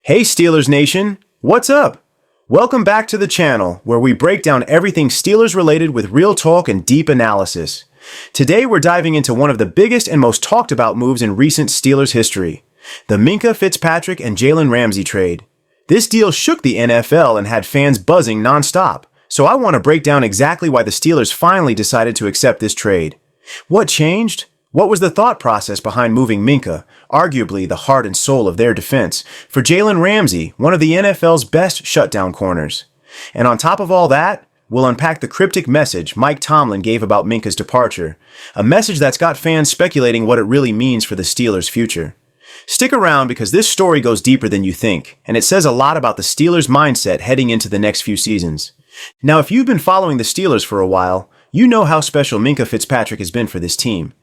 Hey Steelers Nation, what's up? Welcome back to the channel where we break down everything Steelers related with real talk and deep analysis. Today we're diving into one of the biggest and most talked about moves in recent Steelers history, the Minkah Fitzpatrick and Jalen Ramsey trade. This deal shook the NFL and had fans buzzing nonstop, so I want to break down exactly why the Steelers finally decided to accept this trade. What changed? What was the thought process behind moving Minkah, arguably the heart and soul of their defense, for Jalen Ramsey, one of the NFL's best shutdown corners? And on top of all that, we'll unpack the cryptic message Mike Tomlin gave about Minkah's departure, a message that's got fans speculating what it really means for the Steelers' future. Stick around because this story goes deeper than you think, and it says a lot about the Steelers' mindset heading into the next few seasons. Now, if you've been following the Steelers for a while, you know how special Minkah Fitzpatrick has been for this team.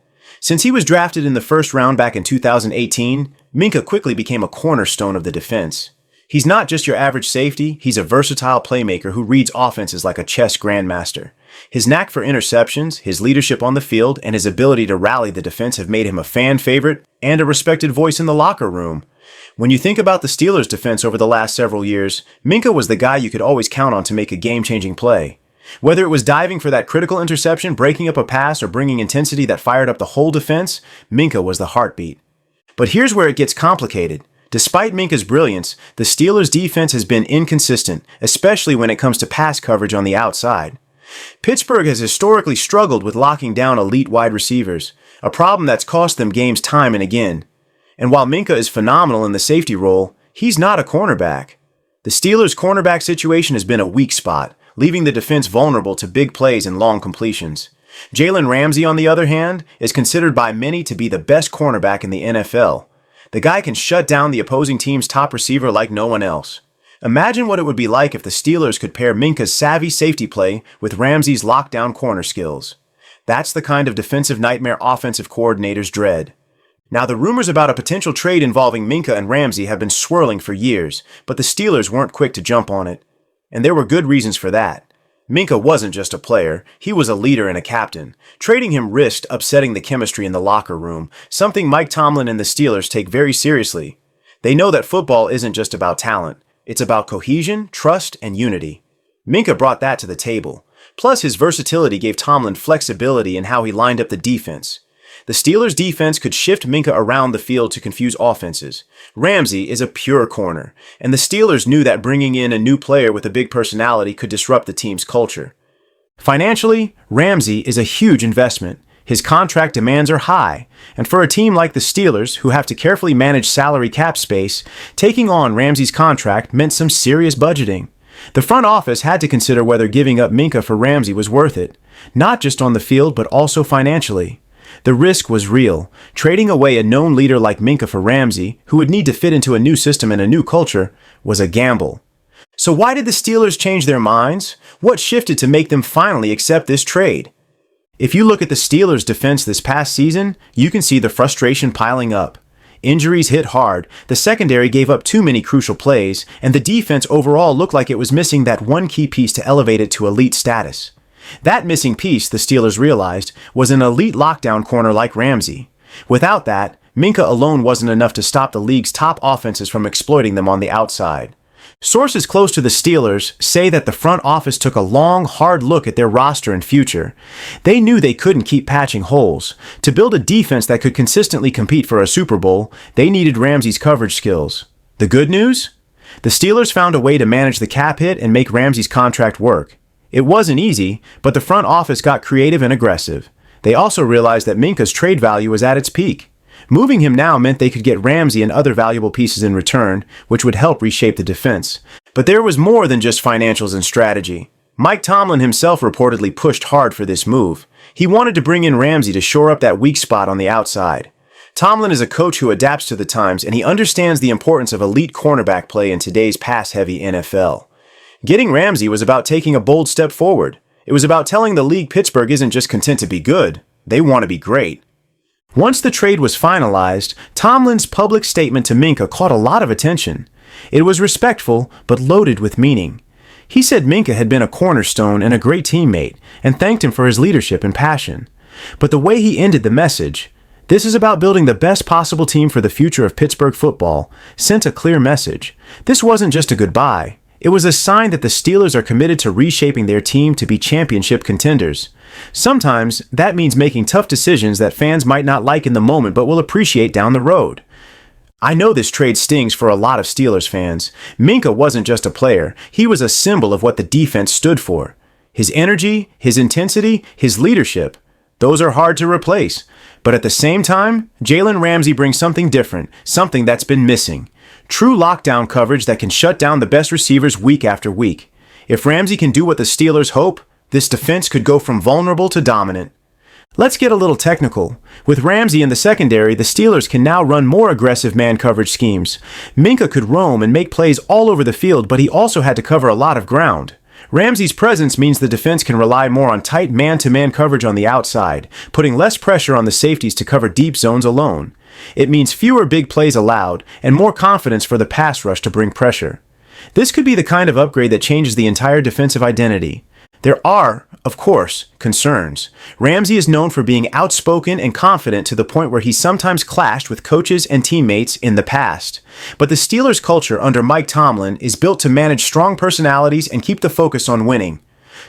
Since he was drafted in the first round back in 2018, Minkah quickly became a cornerstone of the defense. He's not just your average safety, he's a versatile playmaker who reads offenses like a chess grandmaster. His knack for interceptions, his leadership on the field, and his ability to rally the defense have made him a fan favorite and a respected voice in the locker room. When you think about the Steelers' defense over the last several years, Minkah was the guy you could always count on to make a game-changing play. Whether it was diving for that critical interception, breaking up a pass, or bringing intensity that fired up the whole defense, Minkah was the heartbeat. But here's where it gets complicated. Despite Minkah's brilliance, the Steelers' defense has been inconsistent, especially when it comes to pass coverage on the outside. Pittsburgh has historically struggled with locking down elite wide receivers, a problem that's cost them games time and again. And while Minkah is phenomenal in the safety role, he's not a cornerback. The Steelers' cornerback situation has been a weak spot, leaving the defense vulnerable to big plays and long completions. Jalen Ramsey, on the other hand, is considered by many to be the best cornerback in the NFL. The guy can shut down the opposing team's top receiver like no one else. Imagine what it would be like if the Steelers could pair Minkah's savvy safety play with Ramsey's lockdown corner skills. That's the kind of defensive nightmare offensive coordinators dread. Now, the rumors about a potential trade involving Minkah and Ramsey have been swirling for years, but the Steelers weren't quick to jump on it. And there were good reasons for that. Minkah wasn't just a player, he was a leader and a captain. Trading him risked upsetting the chemistry in the locker room, something Mike Tomlin and the Steelers take very seriously. They know that football isn't just about talent, it's about cohesion, trust, and unity. Minkah brought that to the table. Plus, his versatility gave Tomlin flexibility in how he lined up the defense. The Steelers' defense could shift Minkah around the field to confuse offenses. Ramsey is a pure corner, and the Steelers knew that bringing in a new player with a big personality could disrupt the team's culture. Financially, Ramsey is a huge investment. His contract demands are high, and for a team like the Steelers, who have to carefully manage salary cap space, taking on Ramsey's contract meant some serious budgeting. The front office had to consider whether giving up Minkah for Ramsey was worth it, not just on the field but also financially. The risk was real. Trading away a known leader like Minkah for Ramsey, who would need to fit into a new system and a new culture, was a gamble. So why did the Steelers change their minds? What shifted to make them finally accept this trade? If you look at the Steelers' defense this past season, you can see the frustration piling up. Injuries hit hard, the secondary gave up too many crucial plays, and the defense overall looked like it was missing that one key piece to elevate it to elite status. That missing piece, the Steelers realized, was an elite lockdown corner like Ramsey. Without that, Minkah alone wasn't enough to stop the league's top offenses from exploiting them on the outside. Sources close to the Steelers say that the front office took a long, hard look at their roster and future. They knew they couldn't keep patching holes. To build a defense that could consistently compete for a Super Bowl, they needed Ramsey's coverage skills. The good news? The Steelers found a way to manage the cap hit and make Ramsey's contract work. It wasn't easy, but the front office got creative and aggressive. They also realized that Minkah's trade value was at its peak. Moving him now meant they could get Ramsey and other valuable pieces in return, which would help reshape the defense. But there was more than just financials and strategy. Mike Tomlin himself reportedly pushed hard for this move. He wanted to bring in Ramsey to shore up that weak spot on the outside. Tomlin is a coach who adapts to the times, and he understands the importance of elite cornerback play in today's pass-heavy NFL. Getting Ramsey was about taking a bold step forward. It was about telling the league Pittsburgh isn't just content to be good, they want to be great. Once the trade was finalized, Tomlin's public statement to Minkah caught a lot of attention. It was respectful, but loaded with meaning. He said Minkah had been a cornerstone and a great teammate, and thanked him for his leadership and passion. But the way he ended the message, This is about building the best possible team for the future of Pittsburgh football, sent a clear message. This wasn't just a goodbye. It was a sign that the Steelers are committed to reshaping their team to be championship contenders. Sometimes that means making tough decisions that fans might not like in the moment but will appreciate down the road. I know this trade stings for a lot of Steelers fans. Minkah wasn't just a player, he was a symbol of what the defense stood for. His energy, his intensity, his leadership. Those are hard to replace. But at the same time, Jalen Ramsey brings something different, something that's been missing. True lockdown coverage that can shut down the best receivers week after week. If Ramsey can do what the Steelers hope, this defense could go from vulnerable to dominant. Let's get a little technical. With Ramsey in the secondary, the Steelers can now run more aggressive man coverage schemes. Minkah could roam and make plays all over the field, but he also had to cover a lot of ground. Ramsey's presence means the defense can rely more on tight man-to-man coverage on the outside, putting less pressure on the safeties to cover deep zones alone. It means fewer big plays allowed and more confidence for the pass rush to bring pressure. This could be the kind of upgrade that changes the entire defensive identity. There are, of course, concerns. Ramsey is known for being outspoken and confident to the point where he sometimes clashed with coaches and teammates in the past. But the Steelers' culture under Mike Tomlin is built to manage strong personalities and keep the focus on winning.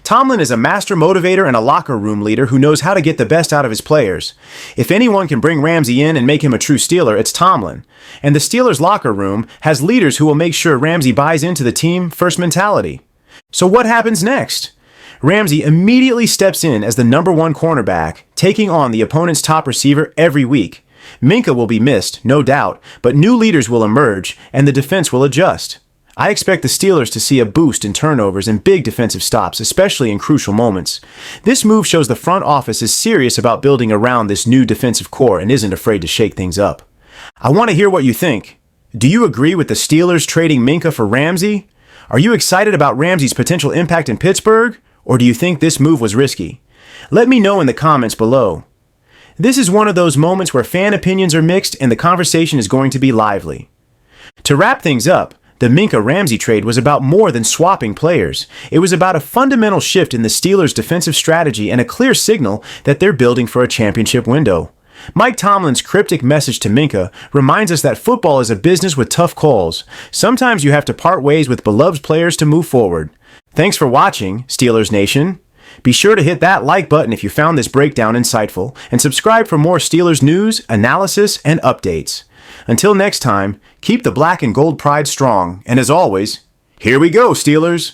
Tomlin is a master motivator and a locker room leader who knows how to get the best out of his players. If anyone can bring Ramsey in and make him a true Steeler, it's Tomlin. And the Steelers' locker room has leaders who will make sure Ramsey buys into the team-first mentality. So what happens next? Ramsey immediately steps in as the #1 cornerback, taking on the opponent's top receiver every week. Minkah will be missed, no doubt, but new leaders will emerge and the defense will adjust. I expect the Steelers to see a boost in turnovers and big defensive stops, especially in crucial moments. This move shows the front office is serious about building around this new defensive core and isn't afraid to shake things up. I want to hear what you think. Do you agree with the Steelers trading Minkah for Ramsey? Are you excited about Ramsey's potential impact in Pittsburgh? Or do you think this move was risky? Let me know in the comments below. This is one of those moments where fan opinions are mixed and the conversation is going to be lively. To wrap things up, the Minkah-Ramsey trade was about more than swapping players. It was about a fundamental shift in the Steelers' defensive strategy and a clear signal that they're building for a championship window. Mike Tomlin's cryptic message to Minkah reminds us that football is a business with tough calls. Sometimes you have to part ways with beloved players to move forward. Thanks for watching, Steelers Nation. Be sure to hit that like button if you found this breakdown insightful, and subscribe for more Steelers news, analysis, and updates. Until next time, keep the black and gold pride strong, and as always, here we go, Steelers!